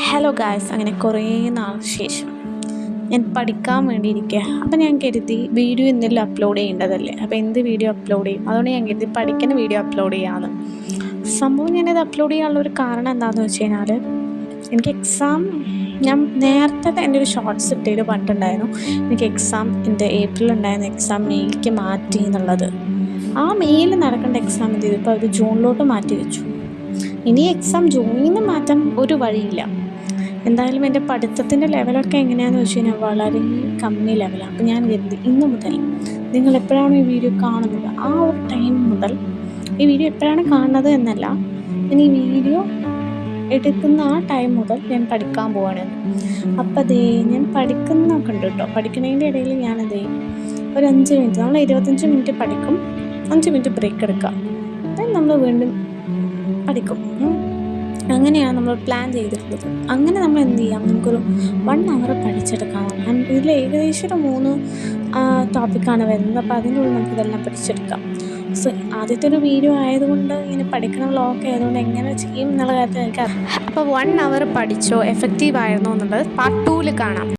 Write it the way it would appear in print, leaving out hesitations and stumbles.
Hello guys, അങ്ങനെ കുറേ നാൾക്ക് ശേഷം ഞാൻ പഠിക്കാൻ വേണ്ടി ഇരിക്കുക. അപ്പോൾ ഞാൻ കരുതി വീഡിയോ എന്തെങ്കിലും അപ്ലോഡ് ചെയ്യേണ്ടതല്ലേ, അപ്പോൾ എന്ത് വീഡിയോ അപ്ലോഡ് ചെയ്യും? അതുകൊണ്ട് ഞാൻ കരുതി പഠിക്കുന്ന വീഡിയോ അപ്ലോഡ് ചെയ്യാമെന്ന്. സംഭവം ഞാനത് അപ്ലോഡ് ചെയ്യാനുള്ളൊരു കാരണം എന്താണെന്ന് വെച്ച് കഴിഞ്ഞാൽ, എനിക്ക് ഞാൻ നേരത്തെ എൻ്റെ ഒരു ഷോർട്സ് ഇട്ടതിൽ പറഞ്ഞിട്ടുണ്ടായിരുന്നു എനിക്ക് എൻ്റെ ഏപ്രിൽ ഉണ്ടായിരുന്ന എക്സാം മെയ്ക്ക് മാറ്റി എന്നുള്ളത്. ആ മെയ്യിൽ നടക്കേണ്ട എക്സാം എന്ത് ചെയ്തു, ഇപ്പോൾ അവർ ജൂണിലോട്ട് മാറ്റി വെച്ചു. ഇനി എക്സാം ജൂണിൽ നിന്ന് മാറ്റാൻ ഒരു വഴിയില്ല. എന്തായാലും എൻ്റെ പഠിത്തത്തിൻ്റെ ലെവലൊക്കെ എങ്ങനെയാണെന്ന് വെച്ച് കഴിഞ്ഞാൽ വളരെ കമ്മി ലെവലാണ്. അപ്പോൾ ഞാൻ കരുതി ഇന്ന് മുതൽ നിങ്ങൾ എപ്പോഴാണ് ഈ വീഡിയോ കാണുന്നത് ആ ഒരു ടൈം മുതൽ, ഈ വീഡിയോ എപ്പോഴാണ് കാണുന്നത് എന്നല്ല, ഞാൻ ഈ വീഡിയോ എടുക്കുന്ന ആ ടൈം മുതൽ ഞാൻ പഠിക്കാൻ പോവാണ്. അപ്പോൾ ഞാൻ പഠിക്കുന്നൊക്കെ ഉണ്ട് കേട്ടോ. പഠിക്കുന്നതിൻ്റെ ഇടയിൽ ഞാനതേ ഒരു 5 മിനിറ്റ്, നമ്മൾ 25 മിനിറ്റ് പഠിക്കും, 5 മിനിറ്റ് ബ്രേക്ക് എടുക്കുക, നമ്മൾ വീണ്ടും പഠിക്കും. അങ്ങനെയാണ് നമ്മൾ പ്ലാൻ ചെയ്തിട്ടുള്ളത്. അങ്ങനെ നമ്മൾ എന്ത് ചെയ്യാം, നമുക്കൊരു 1 അവർ പഠിച്ചെടുക്കാം. ഇതിൽ ഏകദേശം ഒരു 3 ടോപ്പിക്കാണ് വരുന്നത്. അപ്പോൾ അതിനുള്ളിൽ നമുക്കിതെല്ലാം പഠിച്ചെടുക്കാം. സോ ആദ്യത്തെ ഒരു വീഡിയോ ആയതുകൊണ്ട് ഇങ്ങനെ പഠിക്കണ വ്ളോഗ് ആയതുകൊണ്ട് എങ്ങനെ ചെയ്യും എന്നുള്ള കാര്യത്തിൽ എനിക്കറിയാം. അപ്പോൾ 1 അവർ പഠിച്ചോ, എഫക്റ്റീവ് ആയിരുന്നോ എന്നുള്ളത് പാർട്ട് 2 കാണാം.